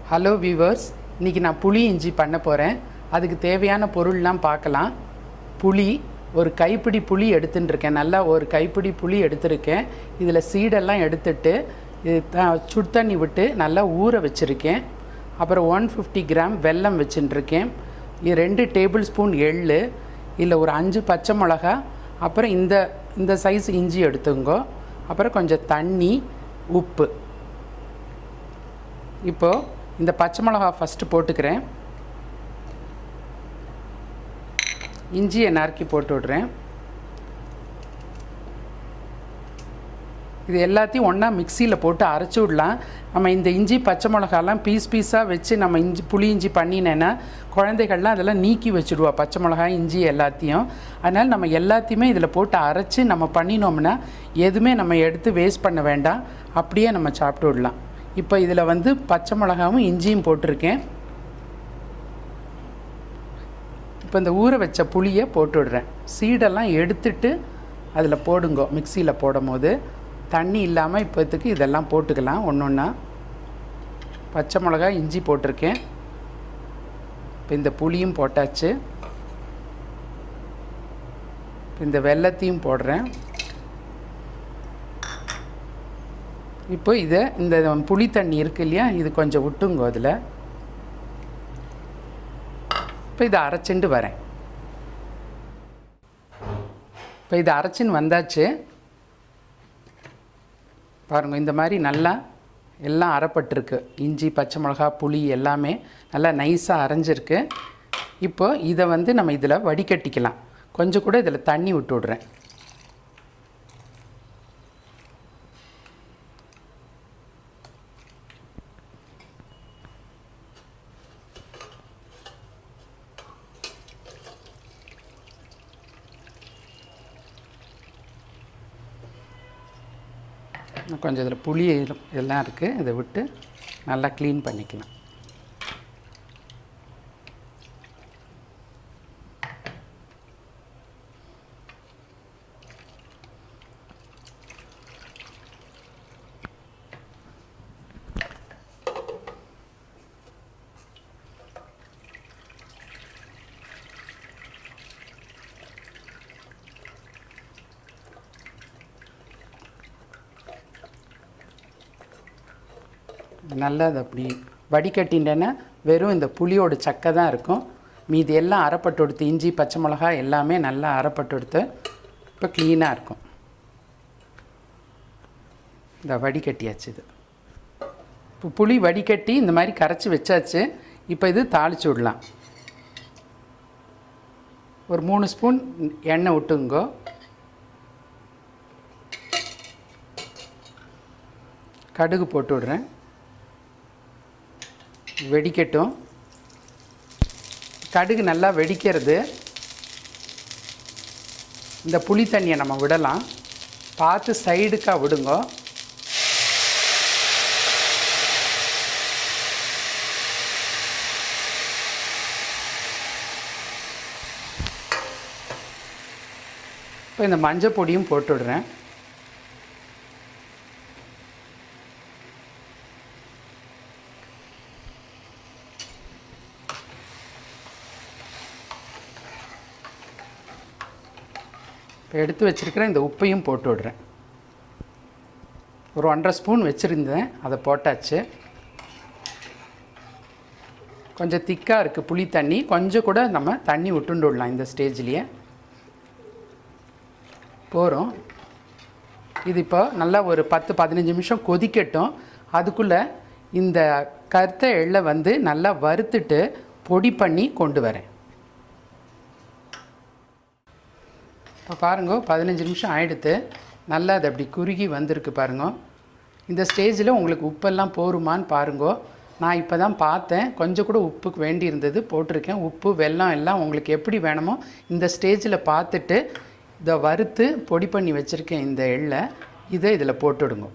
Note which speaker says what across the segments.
Speaker 1: Hello viewers, இன்றைக்கி நான் புளி இஞ்சி பண்ண போகிறேன். அதுக்கு தேவையான பொருள்லாம் பார்க்கலாம். புளி ஒரு கைப்பிடி புளி எடுத்துட்டுருக்கேன். நல்லா ஒரு கைப்பிடி புளி எடுத்துருக்கேன். இதில் சீடெல்லாம் எடுத்துட்டு சுடு தண்ணி விட்டு நல்லா ஊற வச்சுருக்கேன். அப்புறம் 150 கிராம் வெல்லம் வச்சுட்டுருக்கேன். 2 டேபிள் ஸ்பூன் எள், இல்லை ஒரு 5 பச்சை மிளகா, அப்புறம் இந்த சைஸ் இஞ்சி எடுத்துங்கோ. அப்புறம் கொஞ்சம் தண்ணி, உப்பு. இப்போது இந்த பச்சை மிளகா ஃபஸ்ட்டு போட்டுக்கிறேன். இஞ்சியை நறுக்கி போட்டு விட்றேன். இது எல்லாத்தையும் ஒன்றா மிக்சியில் போட்டு அரைச்சி விடலாம். நம்ம இந்த இஞ்சி பச்சை மிளகாலாம் பீஸாக வச்சு நம்ம புளி இஞ்சி பண்ணினேன்னா குழந்தைகள்லாம் அதெல்லாம் நீக்கி வச்சுடுவா, பச்சை மிளகாய் இஞ்சி எல்லாத்தையும். அதனால் நம்ம எல்லாத்தையுமே இதில் போட்டு அரைச்சி நம்ம பண்ணினோம்னா எதுவுமே நம்ம எடுத்து வேஸ்ட் பண்ண வேண்டாம், அப்படியே நம்ம சாப்பிட்டு விடலாம். இப்போ இதில் பச்சை மிளகாவும் இஞ்சியும் போட்டிருக்கேன். இப்போ இந்த ஊற வச்ச புளியை போட்டு விடுறேன். சீடெல்லாம் எடுத்துட்டு அதில் போடுங்கோ. மிக்சியில் போடும் போது தண்ணி இல்லாமல் இப்போத்துக்கு இதெல்லாம் போட்டுக்கலாம் ஒன்று ஒன்றா. பச்சை மிளகா இஞ்சி போட்டிருக்கேன். இப்போ இந்த புளியும் போட்டாச்சு. இந்த வெல்லத்தையும் போடுறேன். இப்போ இந்த புளி தண்ணி இருக்குது இல்லையா, இது கொஞ்சம் விட்டுங்க அதில். இப்போ இதை அரைச்சிட்டு வரேன். இப்போ இதை அரைச்சின்னு வந்தாச்சு. பாருங்கள், இந்த மாதிரி நல்லா எல்லாம் அரைப்பட்டிருக்கு. இஞ்சி பச்சை மிளகா புளி எல்லாமே நல்லா நைஸாக அரைஞ்சிருக்கு. இப்போ இதை நம்ம இதில் வடிகட்டிக்கலாம். கொஞ்சம் கூட இதில் தண்ணி விட்டு விட்றேன். கொஞ்சம் இதில் புளி இதெல்லாம் இருக்குது, இதை விட்டு நல்லா க்ளீன் பண்ணிக்கலாம். நல்லா அது அப்படி வடிகட்டின்றேன்னா வெறும் இந்த புளியோட சக்கை தான் இருக்கும். மீதி எல்லாம் அரைப்பட்டு எடுத்து இஞ்சி பச்சை மிளகா எல்லாமே நல்லா அரைப்பட்டு எடுத்து இப்போ க்ளீனாக இருக்கும். இந்த வடிகட்டியாச்சு. இது இப்போ புளி வடிகட்டி இந்த மாதிரி கரைச்சி வச்சாச்சு. இப்போ இது தாளித்து விடலாம். ஒரு 3 ஸ்பூன் எண்ணெய் விட்டுங்கோ. கடுகு போட்டு விட்றேன். வெடிக்கட்டும். கடுகு நல்லா வெடிக்கிறது. இந்த புளி தண்ணியை நம்ம விடலாம். பார்த்து சைடுக்காக விடுங்க. இப்போ இந்த மஞ்சள் பொடியும் போட்டு விடுறேன். எடுத்து வச்சுருக்கிற இந்த உப்பையும் போட்டு விடுறேன். ஒரு 1.5 ஸ்பூன் வச்சுருந்தேன், அதை போட்டாச்சு. கொஞ்சம் திக்காக இருக்குது புளி தண்ணி. கொஞ்சம் கூட நம்ம தண்ணி விட்டுண்டு விடலாம் இந்த ஸ்டேஜ்லேயே. போகிறோம். இது இப்போ நல்லா ஒரு 10-15 நிமிஷம் கொதிக்கட்டும். அதுக்குள்ளே இந்த கருத்த எள்ளை நல்லா வறுத்துட்டு பொடி பண்ணி கொண்டு வரேன். இப்போ பாருங்க, 15 நிமிஷம் ஆகிடுத்து. நல்லா அது அப்படி குறுகி வந்திருக்கு பாருங்க. இந்த ஸ்டேஜில் உங்களுக்கு உப்பெல்லாம் போருமான்னு பாருங்க. நான் இப்போ தான் பார்த்தேன், கொஞ்சம் கூட உப்புக்கு வேண்டி இருந்தது, போட்டிருக்கேன். உப்பு வெல்லம் எல்லாம் உங்களுக்கு எப்படி வேணுமோ இந்த ஸ்டேஜில் பார்த்துட்டு இதை வறுத்து பொடி பண்ணி வச்சுருக்கேன் இந்த எள்ளை, இதை இதில் போட்டுடுங்க.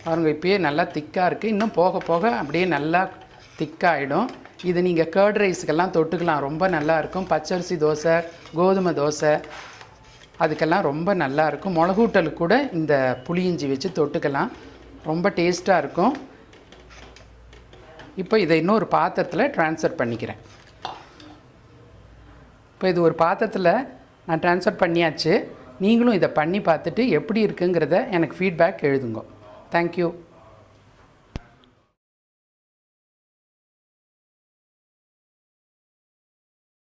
Speaker 1: பாருங்கள், இப்போயே நல்லா திக்காக இருக்குது. இன்னும் போக போக அப்படியே நல்லா திக்காகிடும். இது நீங்கள் கர்ட் ரைஸுக்கெல்லாம் தொட்டுக்கலாம், ரொம்ப நல்லாயிருக்கும். பச்சரிசி தோசை, கோதுமை தோசை, அதுக்கெல்லாம் ரொம்ப நல்லாயிருக்கும். மிளகூட்டலுக்கு கூட இந்த புளி இஞ்சி வச்சு தொட்டுக்கலாம், ரொம்ப டேஸ்ட்டாக இருக்கும். இப்போ இதை இன்னொரு பாத்திரத்தில் ட்ரான்ஸ்ஃபர் பண்ணிக்கிறேன். இப்போ இது ஒரு பாத்திரத்தில் நான் ட்ரான்ஸ்ஃபர் பண்ணியாச்சு. நீங்களும் இதை பண்ணி பார்த்துட்டு எப்படி இருக்குங்கிறத எனக்கு ஃபீட்பேக் எழுதுங்க. தேங்க்யூ.